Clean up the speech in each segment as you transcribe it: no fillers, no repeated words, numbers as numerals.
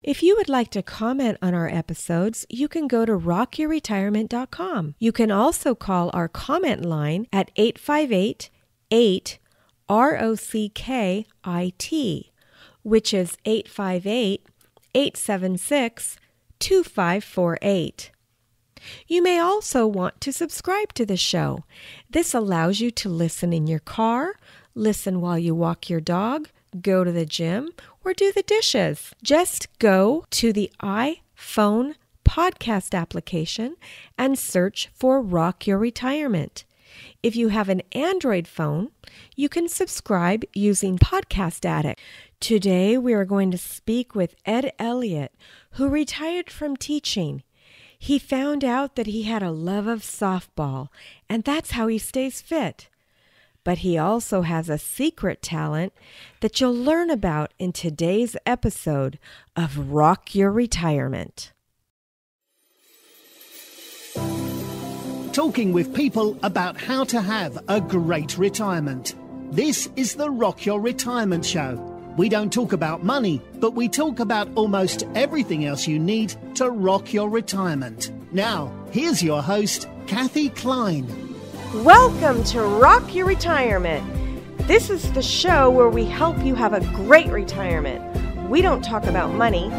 If you would like to comment on our episodes, you can go to rockyourretirement.com. You can also call our comment line at 858-8-ROCKIT, which is 858-876-2548. You may also want to subscribe to the show. This allows you to listen in your car, listen while you walk your dog, go to the gym, or do the dishes. Just go to the iPhone podcast application and search for Rock Your Retirement. If you have an Android phone, you can subscribe using Podcast Addict. Today we are going to speak with Ed Elliott, who retired from teaching. He found out that he had a love of softball, and that's how he stays fit. But he also has a secret talent that you'll learn about in today's episode of Rock Your Retirement. Talking with people about how to have a great retirement. This is the Rock Your Retirement Show. We don't talk about money, but we talk about almost everything else you need to rock your retirement. Now, here's your host, Kathy Klein. Welcome to Rock Your Retirement. This is the show where we help you have a great retirement. We don't talk about money.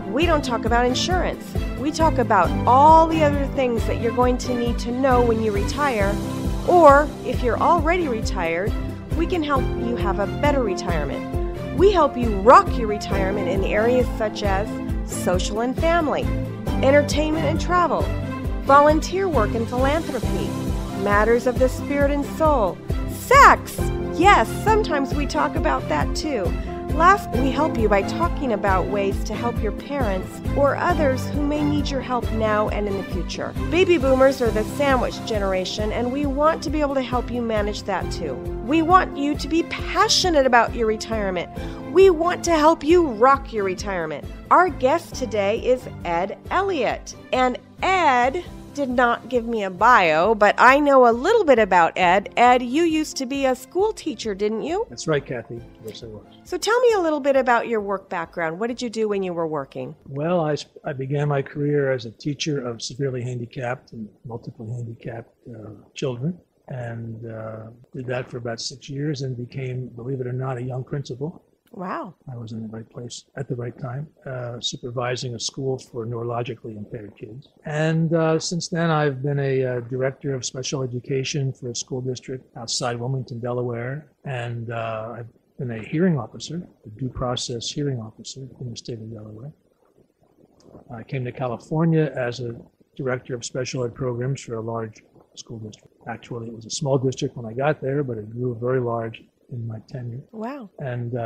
We don't talk about insurance. We talk about all the other things that you're going to need to know when you retire. Or if you're already retired, we can help you have a better retirement. We help you rock your retirement in areas such as social and family, entertainment and travel, volunteer work and philanthropy, matters of the spirit and soul, sex. Yes, sometimes we talk about that too. Last, we help you by talking about ways to help your parents or others who may need your help now and in the future. Baby boomers are the sandwich generation, and we want to be able to help you manage that too. We want you to be passionate about your retirement. We want to help you rock your retirement. Our guest today is Ed Elliott. And Ed did not give me a bio, but I know a little bit about Ed. Ed, you used to be a school teacher, didn't you? That's right, Kathy. Yes, I was. So tell me a little bit about your work background. What did you do when you were working? Well, I began my career as a teacher of severely handicapped and multiply handicapped children, and did that for about 6 years and became, believe it or not, a young principal. Wow. I was in the right place at the right time, supervising a school for neurologically impaired kids. And since then, I've been a director of special education for a school district outside Wilmington, Delaware. And I've been a hearing officer, a due process hearing officer in the state of Delaware. I came to California as a director of special ed programs for a large school district. Actually, it was a small district when I got there, but it grew very large in my tenure. Wow. And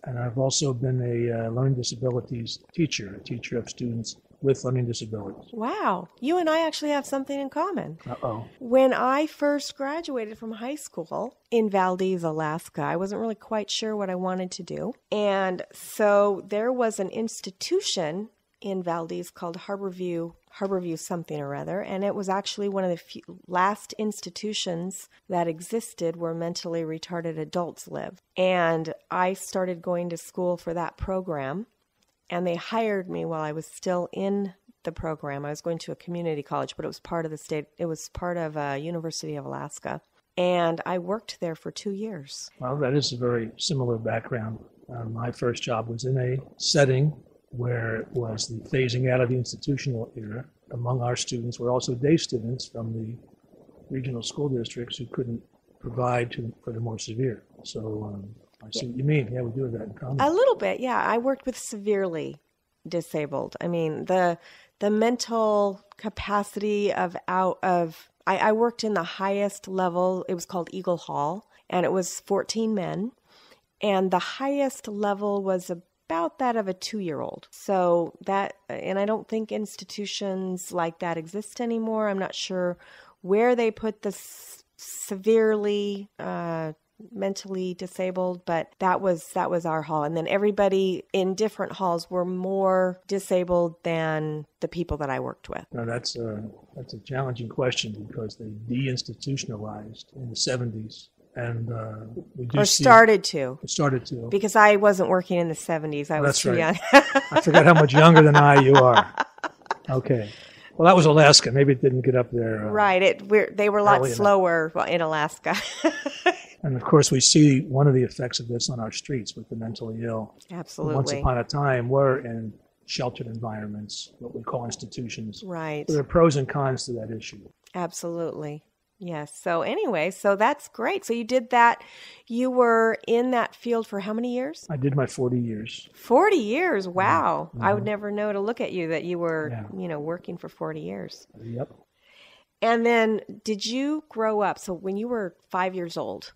I've also been a learning disabilities teacher, a teacher of students with learning disabilities. Wow. You and I actually have something in common. Uh-oh. When I first graduated from high school in Valdez, Alaska, I wasn't really quite sure what I wanted to do. And so there was an institution in Valdez called Harborview something or other, and it was actually one of the last institutions that existed where mentally retarded adults live. And I started going to school for that program, and they hired me while I was still in the program. I was going to a community college, but it was part of the state. It was part of University of Alaska, and I worked there for 2 years. Well, that is a very similar background. My first job was in a setting where it was the phasing out of the institutional era. Among our students were also day students from the regional school districts who couldn't provide for the more severe. So I see what you mean. Yeah, we do have that in common. A little bit, yeah. I worked with severely disabled. I mean, the mental capacity I worked in the highest level. It was called Eagle Hall, and it was 14 men. And the highest level was about that of a 2-year-old. So that, and I don't think institutions like that exist anymore. I'm not sure where they put the severely mentally disabled, but that was our hall. And then everybody in different halls were more disabled than the people that I worked with. Now that's a challenging question because they deinstitutionalized in the 70s And we do Or started to. Started to. Because I wasn't working in the 70s. I was too young. I forgot how much younger than you are. Okay. Well, that was Alaska. Maybe it didn't get up there. Right. They were a lot slower in Alaska. And, of course, we see one of the effects of this on our streets with the mentally ill. Absolutely. Once upon a time, we're in sheltered environments, what we call institutions. Right. So there are pros and cons to that issue. Absolutely. Yes. So anyway, so that's great. So you did that. You were in that field for how many years? I did my 40 years. 40 years. Wow. Mm-hmm. I would never know to look at you that you were, working for 40 years. Yep. And then did you grow up? So when you were 5 years old,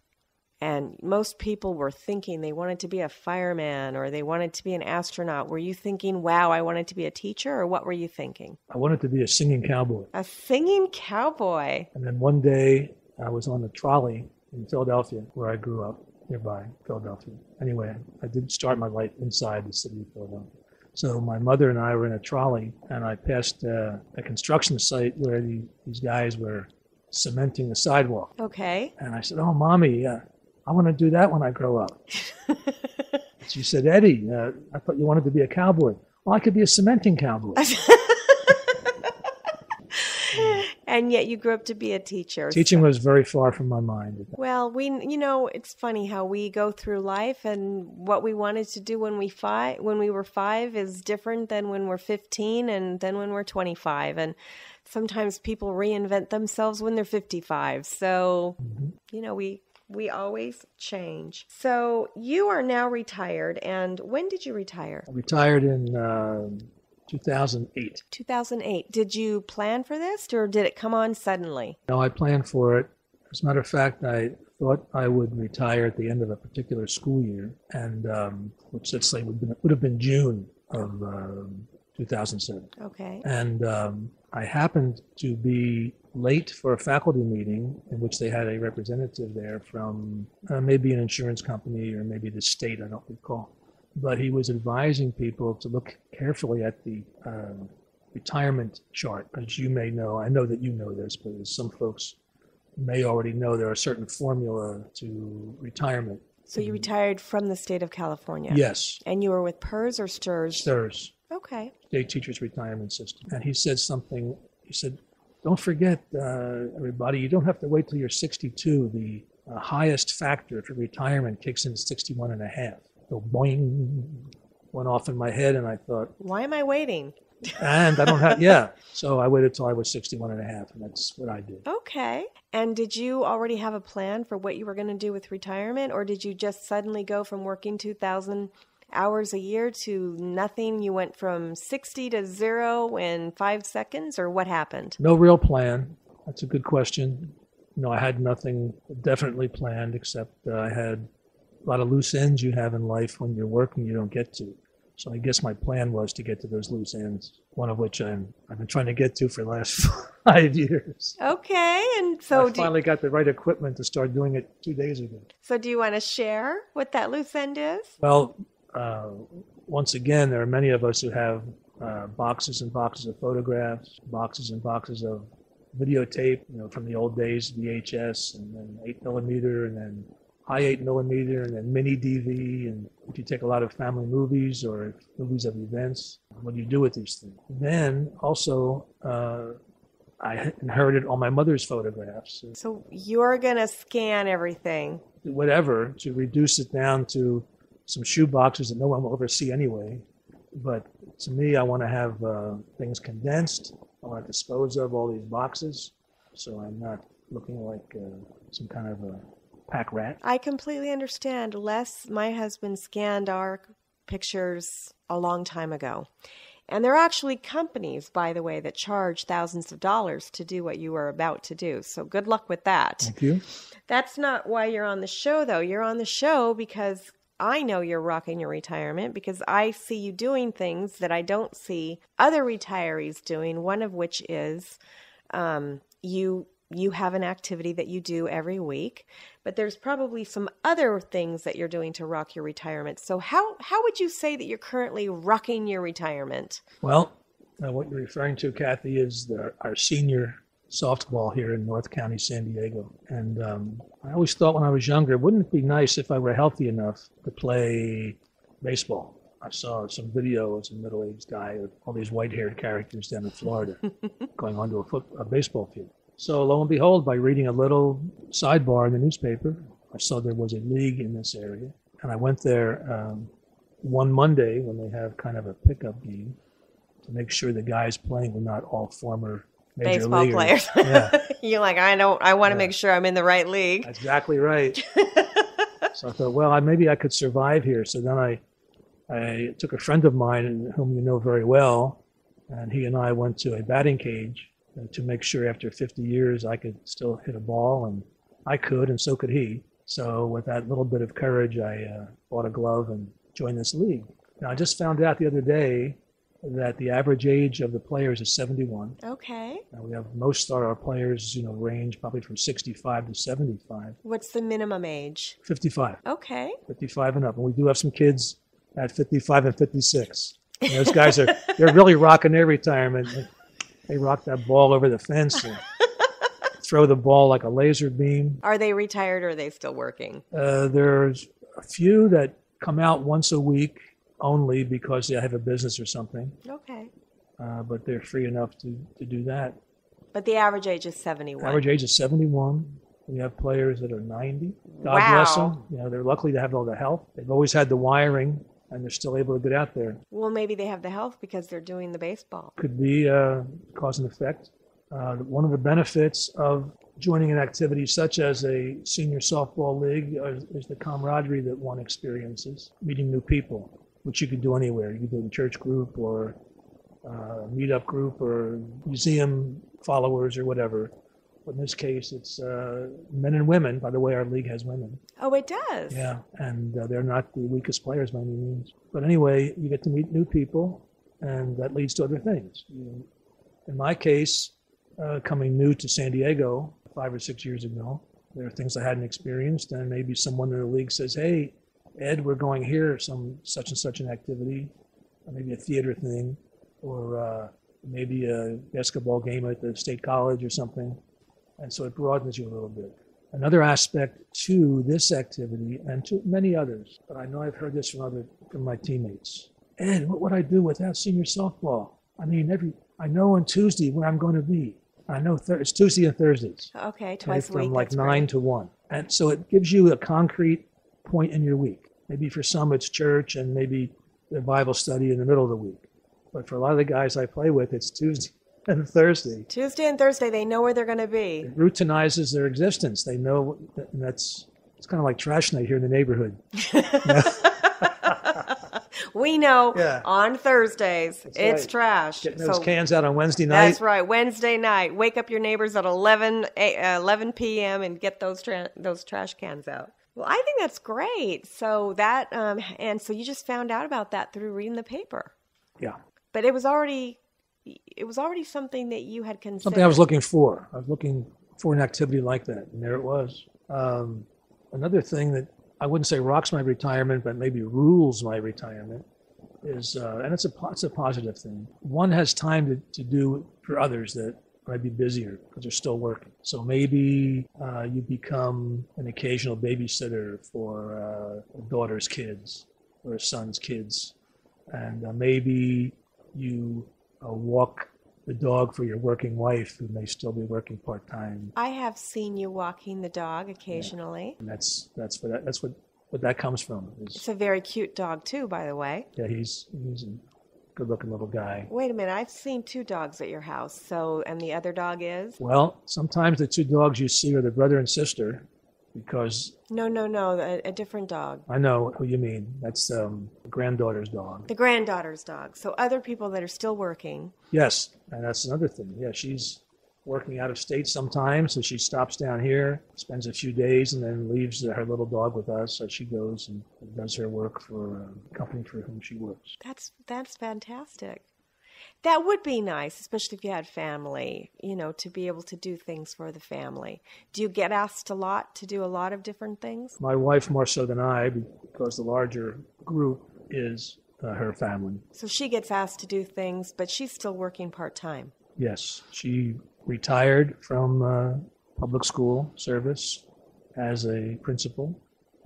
and most people were thinking they wanted to be a fireman or they wanted to be an astronaut, were you thinking, wow, I wanted to be a teacher, or what were you thinking? I wanted to be a singing cowboy. A singing cowboy. And then one day I was on a trolley in Philadelphia, where I grew up, nearby Philadelphia. Anyway, I did start my life inside the city of Philadelphia. So my mother and I were in a trolley, and I passed a construction site where these guys were cementing the sidewalk. Okay. And I said, oh, Mommy, I want to do that when I grow up. She said, Eddie, I thought you wanted to be a cowboy. Well, I could be a cementing cowboy. And yet you grew up to be a teacher. Teaching was very far from my mind. Well, it's funny how we go through life, and what we wanted to do when we were 5 is different than when we're 15 and then when we're 25. And sometimes people reinvent themselves when they're 55. So, we always change. So you are now retired, and when did you retire? I retired in 2008. 2008. Did you plan for this, or did it come on suddenly? No, I planned for it. As a matter of fact, I thought I would retire at the end of a particular school year, and which, let's say, would have been June of 2007. Okay. And I happened to be late for a faculty meeting in which they had a representative there from maybe an insurance company or maybe the state, I don't recall. But he was advising people to look carefully at the retirement chart. As you may know, I know that you know this, but as some folks may already know, there are certain formula to retirement. So you retired from the state of California? Yes. And you were with PERS or STRS? STRS. Okay. State Teachers Retirement System. And he said something, he said, don't forget, everybody, you don't have to wait till you're 62. The highest factor for retirement kicks in at 61 and a half. So boing, went off in my head, and I thought, why am I waiting? And I don't have, So I waited till I was 61 and a half, and that's what I did. Okay. And did you already have a plan for what you were going to do with retirement, or did you just suddenly go from working 2,000 hours a year to nothing? You went from 60 to 0 in 5 seconds, or what happened? No real plan. That's a good question. No, I had nothing definitely planned, except I had a lot of loose ends you have in life when you're working you don't get to. So I guess my plan was to get to those loose ends, one of which I've been trying to get to for the last 5 years. Okay, and so I finally got the right equipment to start doing it 2 days ago. So do you want to share what that loose end is? Well, once again, there are many of us who have boxes and boxes of photographs, boxes and boxes of videotape, from the old days, VHS, and then 8mm, and then high 8mm, and then mini DV. And if you take a lot of family movies or movies of events, what do you do with these things? Then also, I inherited all my mother's photographs. So you're going to scan everything. Whatever, to reduce it down to some shoe boxes that no one will ever see anyway. But to me, I want to have things condensed. I want to dispose of all these boxes, so I'm not looking like some kind of a pack rat. I completely understand. My husband scanned our pictures a long time ago. And there are actually companies, by the way, that charge thousands of dollars to do what you are about to do. So good luck with that. Thank you. That's not why you're on the show, though. You're on the show because I know you're rocking your retirement, because I see you doing things that I don't see other retirees doing, one of which is you have an activity that you do every week, but there's probably some other things that you're doing to rock your retirement. So how would you say that you're currently rocking your retirement? Well, what you're referring to, Kathy, is our senior softball here in North County, San Diego. And I always thought when I was younger, wouldn't it be nice if I were healthy enough to play baseball? I saw some video as a middle-aged guy of all these white-haired characters down in Florida going onto a baseball field. So lo and behold, by reading a little sidebar in the newspaper, I saw there was a league in this area. And I went there one Monday when they have kind of a pickup game to make sure the guys playing were not all former major baseball leaguers. players. Yeah. You're like, I want to make sure I'm in the right league. Exactly right. So I thought, well, maybe I could survive here. So then I took a friend of mine whom you know very well, and he and I went to a batting cage to make sure after 50 years I could still hit a ball, and I could, and so could he. So with that little bit of courage, I bought a glove and joined this league. Now, I just found out the other day that the average age of the players is 71. Okay. Now we have most of our players, range probably from 65 to 75. What's the minimum age? 55. Okay. 55 and up. And we do have some kids at 55 and 56. And those guys they're really rocking their retirement. They rock that ball over the fence and throw the ball like a laser beam. Are they retired or are they still working? There's a few that come out once a week only because they have a business or something. Okay. But they're free enough to do that. But the average age is 71. Average age is 71. We have players that are 90. God Wow. bless them. They're lucky to have all the health. They've always had the wiring, and they're still able to get out there. Well, maybe they have the health because they're doing the baseball. Could be cause and effect. One of the benefits of joining an activity such as a senior softball league is the camaraderie that one experiences, meeting new people, which you could do anywhere. You could do in a church group or a meetup group or museum followers or whatever. But in this case, it's men and women. By the way, our league has women. Oh, it does? Yeah, and they're not the weakest players by any means. But anyway, you get to meet new people, and that leads to other things. In my case, coming new to San Diego 5 or 6 years ago, there are things I hadn't experienced, and maybe someone in the league says, hey, Ed, we're going here, some such and such an activity, or maybe a theater thing, or maybe a basketball game at the state college or something. And so it broadens you a little bit. Another aspect to this activity, and to many others, but I know I've heard this from my teammates. Ed, what would I do without senior softball? I mean, I know on Tuesday where I'm going to be. I know it's Tuesday and Thursdays. Okay, twice a week. From like that's 9 great. to 1. And so it gives you a concrete point in your week. Maybe for some it's church and maybe the Bible study in the middle of the week. But for a lot of the guys I play with, it's Tuesday and Thursday. Tuesday and Thursday, they know where they're going to be. It routinizes their existence. They know, and it's kind of like trash night here in the neighborhood. We know Yeah. on Thursdays, it's right. trash. Getting those cans out on Wednesday night. That's right. Wednesday night. Wake up your neighbors at 11 p.m. and get those trash cans out. Well, I think that's great. So that and so you just found out about that through reading the paper. Yeah. But it was already something that you had considered. Something I was looking for. I was looking for an activity like that, and there it was. Another thing that I wouldn't say rocks my retirement, but maybe rules my retirement is, and it's a positive thing. One has time to do for others that might be busier because they're still working. So maybe you become an occasional babysitter for a daughter's kids or a son's kids, and maybe you walk the dog for your working wife who may still be working part-time. I have seen you walking the dog occasionally. And that's what that comes from. It's a very cute dog too, by the way. Yeah, he's a good-looking little guy. Wait a minute, I've seen 2 dogs at your house. So, and the other dog is? Well, sometimes the 2 dogs you see are the brother and sister because... No, a different dog. I know who you mean. That's the granddaughter's dog. The granddaughter's dog. So other people that are still working. Yes, and that's another thing. Yeah, she's working out of state sometimes, so she stops down here, spends a few days, and then leaves her little dog with us. So she goes and does her work for a company for whom she works. That's fantastic. That would be nice, especially if you had family, to be able to do things for the family. Do you get asked a lot to do a lot of different things? My wife more so than I, because the larger group is her family. So she gets asked to do things, but she's still working part-time. Yes, she retired from public school service as a principal.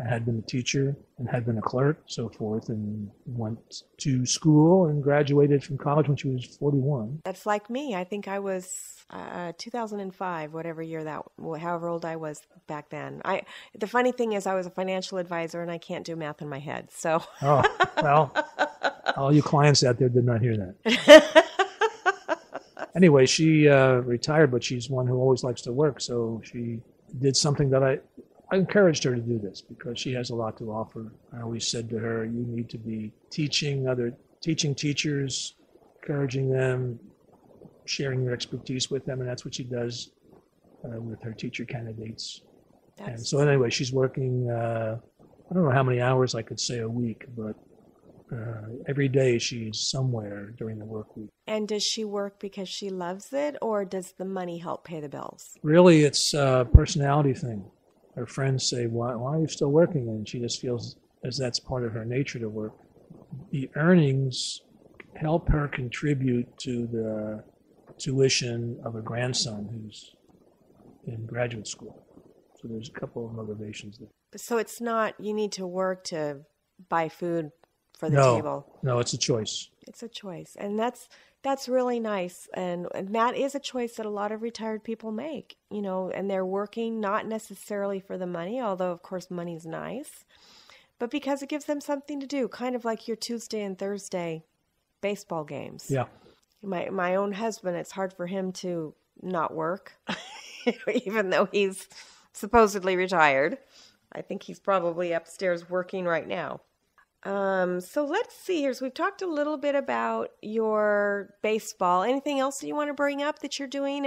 I had been a teacher and had been a clerk, so forth, and went to school and graduated from college when she was 41. That's like me. I think I was 2005, whatever year that, however old I was back then. The funny thing is I was a financial advisor and I can't do math in my head, so. Oh, well, all you clients out there did not hear that. Anyway, she retired, but she's one who always likes to work, so she did something that I encouraged her to do this because she has a lot to offer. I always said to her, you need to be teaching teachers, encouraging them, sharing your expertise with them, and that's what she does with her teacher candidates. And so anyway, she's working, I don't know how many hours I could say a week, but every day she's somewhere during the work week. And does she work because she loves it, or does the money help pay the bills? Really, it's a personality thing. Her friends say, why are you still working? And she just feels as that's part of her nature to work. The earnings help her contribute to the tuition of a grandson who's in graduate school. So there's a couple of motivations there. So it's not you need to work to buy food for the table. No, it's a choice. It's a choice. And that's really nice. And that is a choice that a lot of retired people make, and they're working not necessarily for the money, although of course money's nice, but because it gives them something to do, kind of like your Tuesday and Thursday baseball games. Yeah. My own husband, it's hard for him to not work, even though he's supposedly retired. I think he's probably upstairs working right now. So let's see here. So we've talked a little bit about your baseball. Anything else that you want to bring up that you're doing?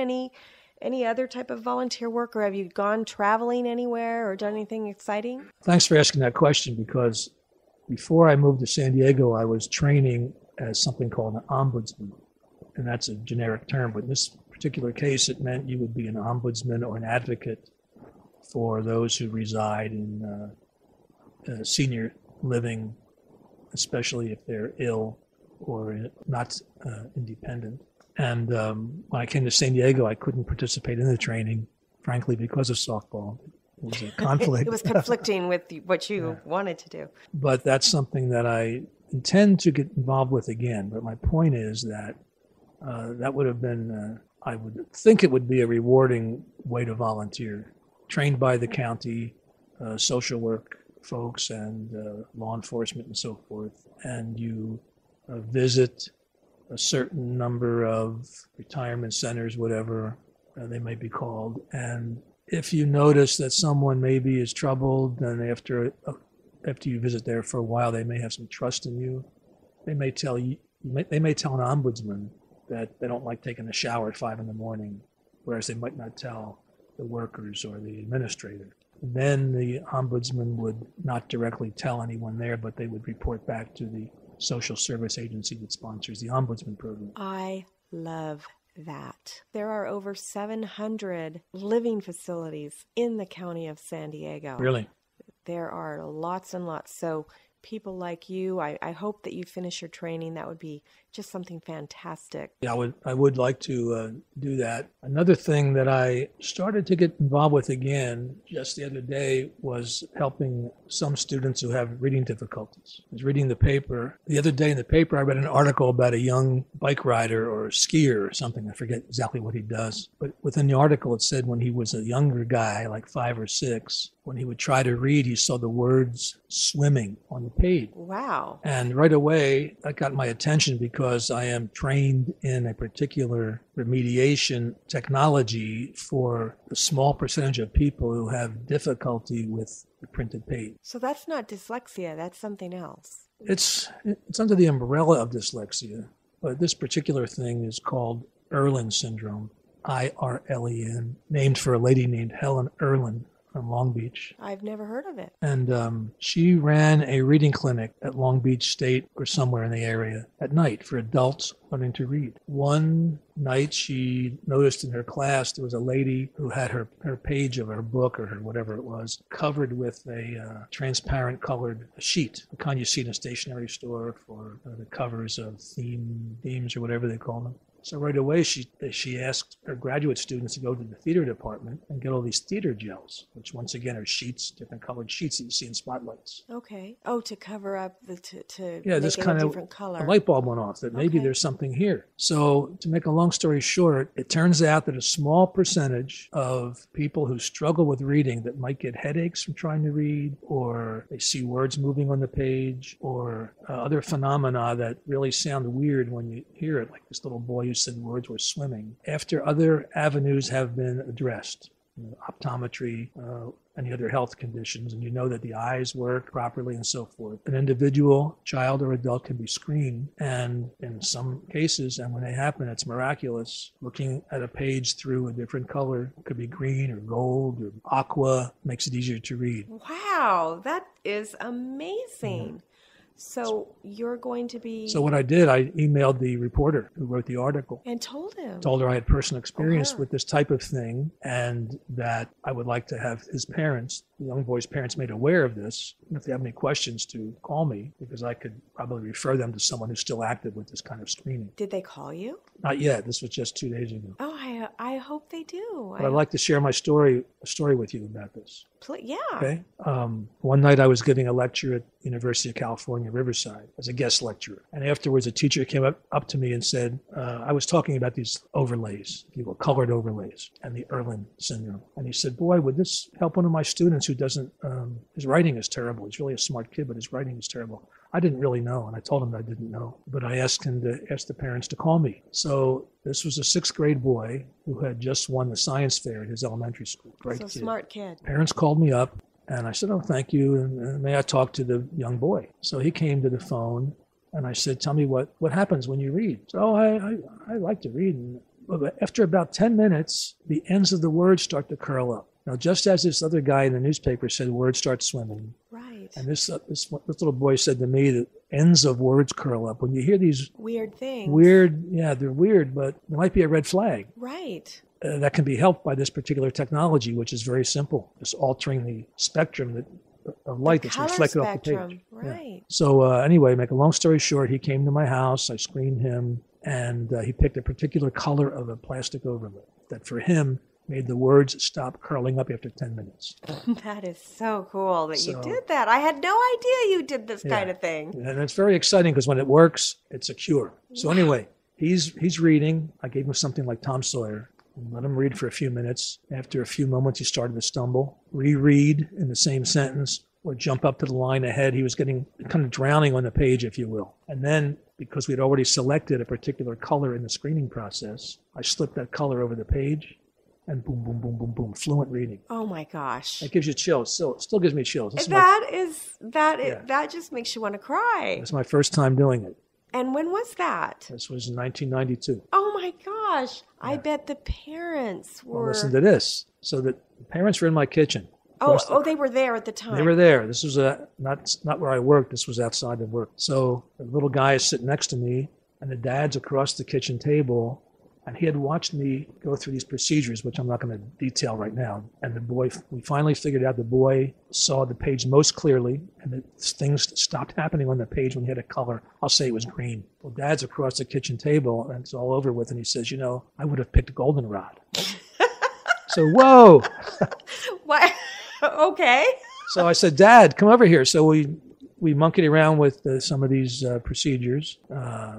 Any other type of volunteer work, or have you gone traveling anywhere or done anything exciting? Thanks for asking that question, because before I moved to San Diego, I was training as something called an ombudsman. And that's a generic term, but in this particular case, it meant you would be an ombudsman or an advocate for those who reside in senior living, especially if they're ill or not independent. And when I came to San Diego, I couldn't participate in the training, frankly, because of softball. It was a conflict. It was conflicting with what you wanted to do. But that's something that I intend to get involved with again. But my point is that that would have been, I would think it would be a rewarding way to volunteer, trained by the county, social work folks and law enforcement and so forth, and you visit a certain number of retirement centers, whatever they might be called, and if you notice that someone maybe is troubled, then after you visit there for a while, they may have some trust in you. They may tell an ombudsman that they don't like taking a shower at 5 a.m, whereas they might not tell the workers or the administrator. Then the ombudsman would not directly tell anyone there, but they would report back to the social service agency that sponsors the ombudsman program. I love that. There are over 700 living facilities in the county of San Diego. Really? There are lots and lots. So people like you, I hope that you finish your training. That would be just something fantastic. Yeah, I would like to do that. Another thing that I started to get involved with again just the other day was helping some students who have reading difficulties. I was reading the paper. The other day in the paper, I read an article about a young bike rider or skier or something. I forget exactly what he does. But within the article, it said when he was a younger guy, like 5 or 6, when he would try to read, he saw the words swimming on the page. Wow. And right away, that got my attention because I am trained in a particular remediation technology for the small percentage of people who have difficulty with the printed page. So that's not dyslexia, that's something else. It's under the umbrella of dyslexia, but this particular thing is called Irlen syndrome, IRLEN, named for a lady named Helen Irlen from Long Beach. I've never heard of it. And she ran a reading clinic at Long Beach State or somewhere in the area at night for adults learning to read. One night she noticed in her class there was a lady who had her page of her book or her whatever it was covered with a transparent colored sheet, the kind you see in a stationery store for the covers of themes or whatever they call them. So right away, she asked her graduate students to go to the theater department and get all these theater gels, which once again are sheets, different colored sheets that you see in spotlights. Okay. Oh, to cover up to Yeah, make this it kind a of different color. a light bulb went off that maybe there's something here. So to make a long story short, it turns out that a small percentage of people who struggle with reading that might get headaches from trying to read, or they see words moving on the page, or other phenomena that really sound weird when you hear it, like this little boy who said words were swimming, after other avenues have been addressed, optometry, any other health conditions, and you know that the eyes work properly and so forth. An individual, child or adult, can be screened, and in some cases, and when they happen, it's miraculous. Looking at a page through a different color, it could be green or gold or aqua, makes it easier to read. Wow, that is amazing. So you're going to be... So what I did, I emailed the reporter who wrote the article. And told him. Told her I had personal experience with this type of thing, and that I would like to have his parents, the young boy's parents, made aware of this. And if they have any questions, to call me, because I could probably refer them to someone who's still active with this kind of screening. Did they call you? Not yet. This was just 2 days ago. Oh, I hope they do. But I'd like to share a story with you about this. Yeah. Okay. One night I was giving a lecture at University of California, Riverside, as a guest lecturer. And afterwards, a teacher came up to me and said, I was talking about these overlays, if you will, colored overlays, and the Erlen syndrome. And he said, boy, would this help one of my students who doesn't, his writing is terrible. He's really a smart kid, but his writing is terrible. I didn't really know, and I told him that I didn't know. But I asked him to ask the parents to call me. So this was a 6th grade boy who had just won the science fair at his elementary school. Great kid. Smart kid. Parents called me up, and I said, oh, thank you, and may I talk to the young boy? So he came to the phone, and I said, tell me what happens when you read. So, I like to read. But after about 10 minutes, the ends of the words start to curl up. Now, just as this other guy in the newspaper said, words start swimming. Right. And this little boy said to me that ends of words curl up. When you hear these weird things. They're weird, but there might be a red flag. Right. That can be helped by this particular technology, which is very simple. Just altering the spectrum of light that's reflected off the page. Right. Yeah. So anyway, make a long story short, he came to my house. I screened him, and he picked a particular color of a plastic overlay that for him made the words stop curling up after 10 minutes. That is so cool that you did that. I had no idea you did this kind of thing. And it's very exciting because when it works, it's a cure. So anyway, he's reading. I gave him something like Tom Sawyer and let him read for a few minutes. After a few moments, he started to stumble, reread in the same sentence, or jump up to the line ahead. He was getting kind of drowning on the page, if you will. And then, because we had already selected a particular color in the screening process, I slipped that color over the page, and boom, boom, boom, boom, boom, fluent reading. Oh my gosh. That gives you chills. Still gives me chills. That just makes you want to cry. It's my first time doing it. And when was that? This was in 1992. Oh my gosh. Yeah. I bet the parents were... Well, listen to this. So the parents were in my kitchen. They were there at the time. They were there. This was not where I worked. This was outside of work. So the little guy is sitting next to me, and the dad's across the kitchen table. And he had watched me go through these procedures, which I'm not going to detail right now. And the boy, we finally figured out the boy saw the page most clearly, and that things stopped happening on the page when he had a color. I'll say it was green. Well, Dad's across the kitchen table, and it's all over with, and he says, I would have picked goldenrod. So, whoa. What? Okay. So I said, Dad, come over here. So we monkeyed around with some of these procedures,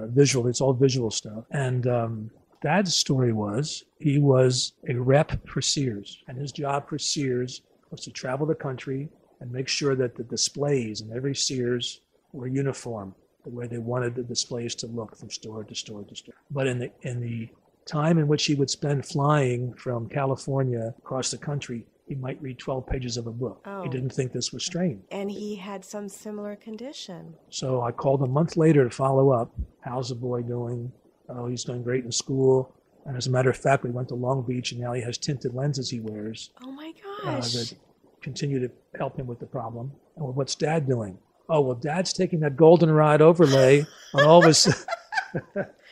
visual. It's all visual stuff. And Dad's story was he was a rep for Sears, and his job for Sears was to travel the country and make sure that the displays in every Sears were uniform, the way they wanted the displays to look from store to store to store. But in the time in which he would spend flying from California across the country, he might read 12 pages of a book. Oh. He didn't think this was strange. And he had some similar condition. So I called a month later to follow up. How's the boy doing? Oh, he's doing great in school. And as a matter of fact, we went to Long Beach, and now he has tinted lenses he wears. Oh, my gosh. That continue to help him with the problem. And well, what's Dad doing? Oh, well, Dad's taking that goldenrod overlay on all of his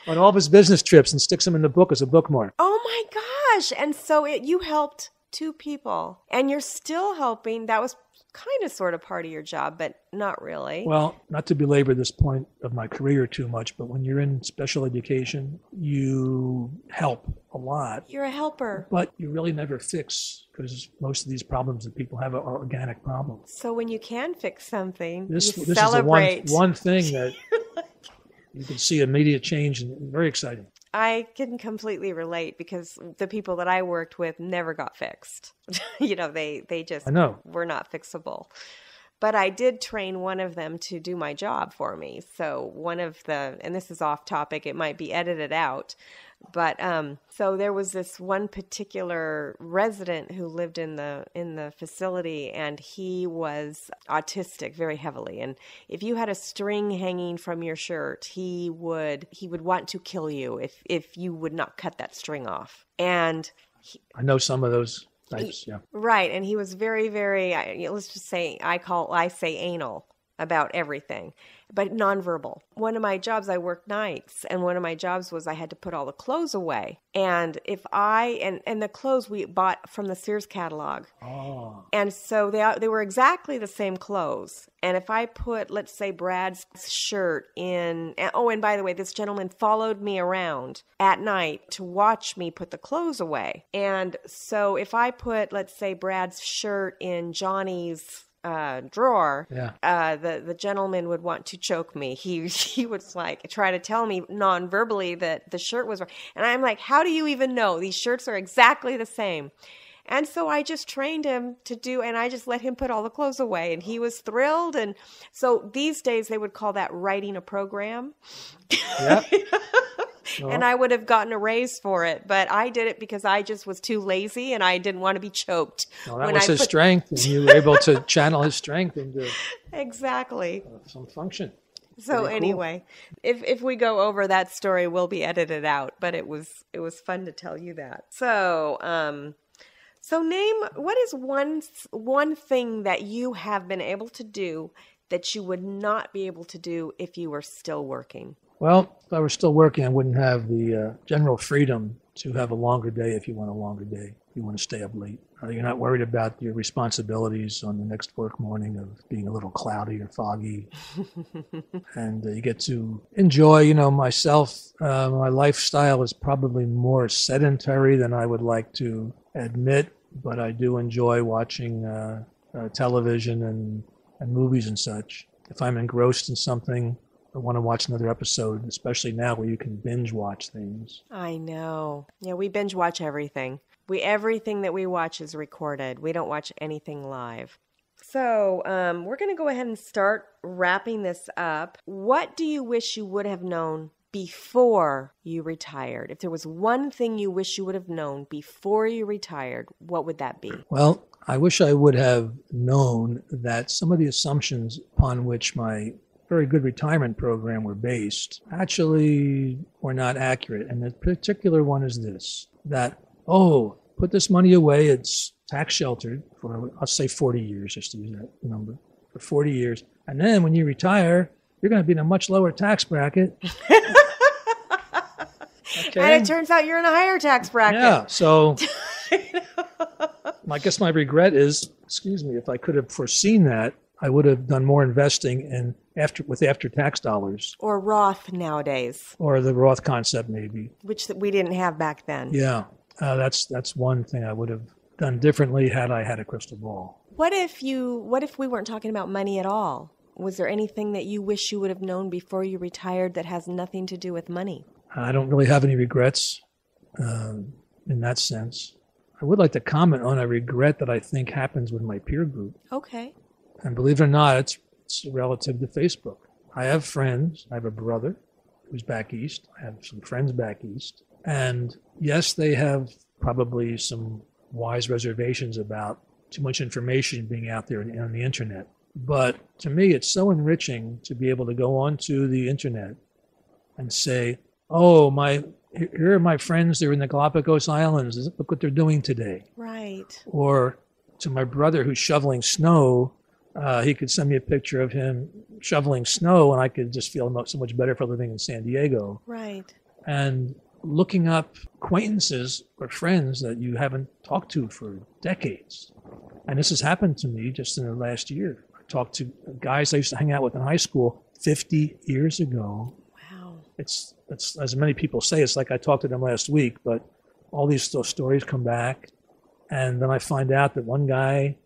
on all of his business trips and sticks them in the book as a bookmark. Oh, my gosh. And so you helped 2 people, and you're still helping. That was kind of sort of part of your job, but not really. Well, not to belabor this point of my career too much, but when you're in special education, you help a lot. You're a helper. But you really never fix, because most of these problems that people have are organic problems. So when you can fix something, this celebrate. Is the one thing that you can see immediate change, and very exciting. I can completely relate because the people that I worked with never got fixed. They just were not fixable. But I did train one of them to do my job for me. So and this is off topic, it might be edited out. But so there was this one particular resident who lived in the facility, and he was autistic very heavily. And if you had a string hanging from your shirt, he would want to kill you if you would not cut that string off. And I know some of those types, yeah. Right, and he was very, very. Let's just say I say anal about everything, but nonverbal. One of my jobs, I worked nights, and one of my jobs was I had to put all the clothes away. And if and the clothes we bought from the Sears catalog. Oh. And so they were exactly the same clothes. And if I put, let's say, Brad's shirt in, and by the way, this gentleman followed me around at night to watch me put the clothes away. And so if I put, let's say, Brad's shirt in Johnny's drawer, the gentleman would want to choke me. He would try to tell me non-verbally that the shirt was wrong. And I'm like, how do you even know? These shirts are exactly the same. And so I just trained him and I just let him put all the clothes away, and he was thrilled. And so these days they would call that writing a program. Yeah. And I would have gotten a raise for it, but I did it because I just was too lazy and I didn't want to be choked. Well, that was his strength, and you were able to channel his strength into exactly some function. So anyway, if we go over that story, we'll be edited out, but it was fun to tell you that. So name, what is one thing that you have been able to do that you would not be able to do if you were still working? Well, if I were still working, I wouldn't have the general freedom to have a longer day if you want a longer day, if you want to stay up late. You're not worried about your responsibilities on the next work morning of being a little cloudy or foggy. And you get to enjoy, myself. My lifestyle is probably more sedentary than I would like to admit, but I do enjoy watching television and movies and such. If I'm engrossed in something, I want to watch another episode, especially now where you can binge watch things. I know. Yeah, we binge watch everything. Everything that we watch is recorded. We don't watch anything live. So we're going to go ahead and start wrapping this up. What do you wish you would have known before you retired? If there was one thing you wish you would have known before you retired, what would that be? Well, I wish I would have known that some of the assumptions upon which my very good retirement program were based actually were not accurate. And the particular one is this, that, put this money away, it's tax sheltered for, I'll say 40 years, just to use that number, for 40 years. And then when you retire, you're going to be in a much lower tax bracket. Okay. And it turns out you're in a higher tax bracket. Yeah, so I guess my regret is, if I could have foreseen that, I would have done more investing with after-tax dollars. Or Roth nowadays. Or the Roth concept, maybe. Which we didn't have back then. Yeah, that's one thing I would have done differently had I had a crystal ball. What if we weren't talking about money at all? Was there anything that you wish you would have known before you retired that has nothing to do with money? I don't really have any regrets in that sense. I would like to comment on a regret that I think happens with my peer group. Okay. And believe it or not, it's relative to Facebook. I have friends. I have a brother who's back east. I have some friends back east. And yes, they have probably some wise reservations about too much information being out there on the internet. But to me, it's so enriching to be able to go onto the internet and say, here are my friends. They're in the Galapagos Islands. Look what they're doing today. Right. Or to my brother who's shoveling snow, he could send me a picture of him shoveling snow, and I could just feel so much better for living in San Diego. Right. And looking up acquaintances or friends that you haven't talked to for decades. And this has happened to me just in the last year. I talked to guys I used to hang out with in high school 50 years ago. Wow. It's as many people say, it's like I talked to them last week, but all these stories come back. And then I find out that one guy,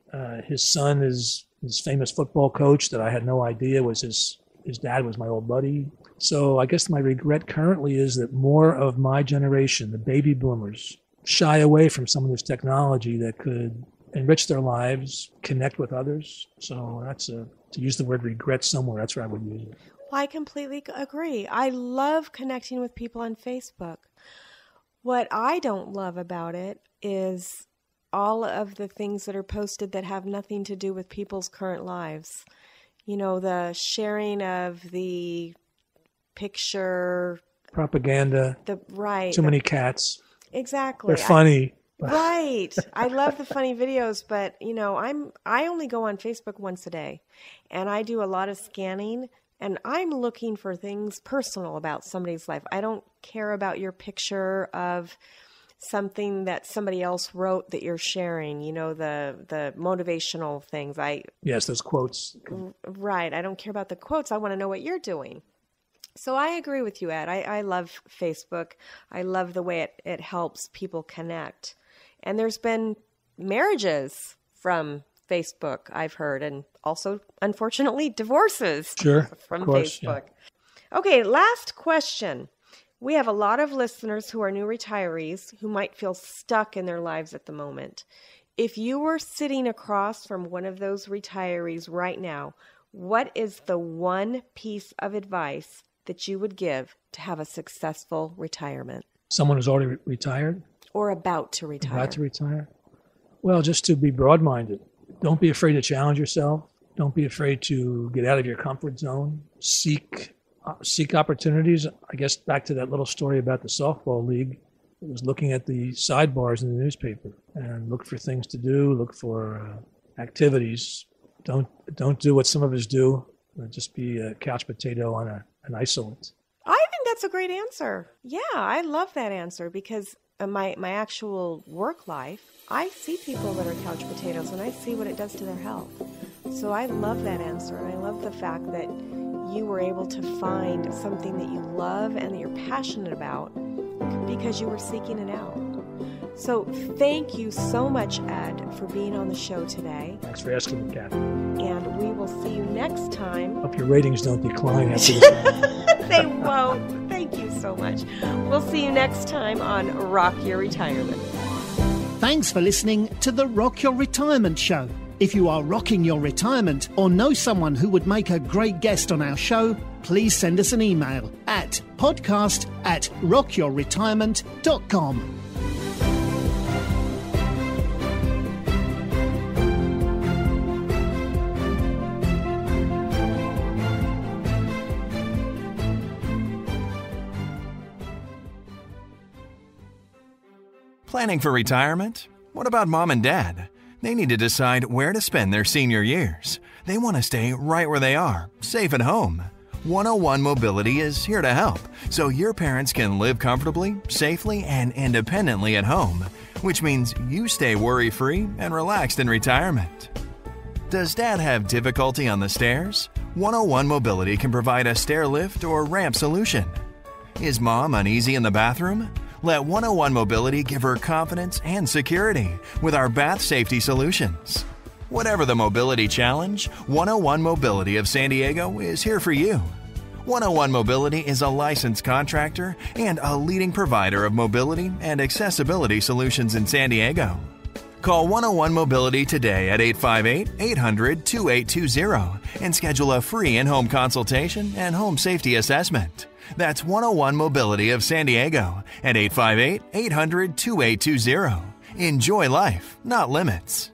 his son is his famous football coach that I had no idea was his dad was my old buddy. So I guess my regret currently is that more of my generation, the baby boomers, shy away from some of this technology that could enrich their lives, connect with others. So that's to use the word regret somewhere, that's where I would use it. Well, I completely agree. I love connecting with people on Facebook. What I don't love about it is all of the things that are posted that have nothing to do with people's current lives. You know, the sharing of the picture. Propaganda. Too many cats. Exactly. They're funny. Right. I love the funny videos, but you know, I only go on Facebook once a day, and I do a lot of scanning, and I'm looking for things personal about somebody's life. I don't care about your picture of something that somebody else wrote that you're sharing, you know, the motivational things. Yes, those quotes. Right. I don't care about the quotes. I want to know what you're doing. So I agree with you, Ed. I love Facebook. I love the way it helps people connect. And there's been marriages from Facebook, I've heard, and also, unfortunately, divorces from Facebook. Yeah. Okay, last question. We have a lot of listeners who are new retirees who might feel stuck in their lives at the moment. If you were sitting across from one of those retirees right now, what is the one piece of advice that you would give to have a successful retirement? Someone who's already retired? Or about to retire. About to retire? Well, just to be broad-minded. Don't be afraid to challenge yourself. Don't be afraid to get out of your comfort zone. Seek opportunities. I guess back to that little story about the softball league. It was looking at the sidebars in the newspaper and look for things to do, look for activities. Don't do what some of us do. Just be a couch potato on an isolate. I think that's a great answer. Yeah, I love that answer because my actual work life, I see people that are couch potatoes and I see what it does to their health. So I love that answer, and I love the fact that you were able to find something that you love and that you're passionate about because you were seeking it out. So thank you so much, Ed, for being on the show today. Thanks for asking me, Kathy. And we will see you next time. Hope your ratings don't decline after this. They won't. Thank you so much. We'll see you next time on Rock Your Retirement. Thanks for listening to the Rock Your Retirement Show. If you are rocking your retirement or know someone who would make a great guest on our show, please send us an email at podcast@rockyourretirement.com. Planning for retirement? What about mom and dad? They need to decide where to spend their senior years. They want to stay right where they are, safe at home. 101 Mobility is here to help, so your parents can live comfortably, safely, and independently at home, which means you stay worry-free and relaxed in retirement. Does Dad have difficulty on the stairs? 101 Mobility can provide a stair lift or ramp solution. Is Mom uneasy in the bathroom? Let 101 Mobility give her confidence and security with our bath safety solutions. Whatever the mobility challenge, 101 Mobility of San Diego is here for you. 101 Mobility is a licensed contractor and a leading provider of mobility and accessibility solutions in San Diego. Call 101 Mobility today at 858-800-2820 and schedule a free in-home consultation and home safety assessment. That's 101 Mobility of San Diego at 858-800-2820. Enjoy life, not limits.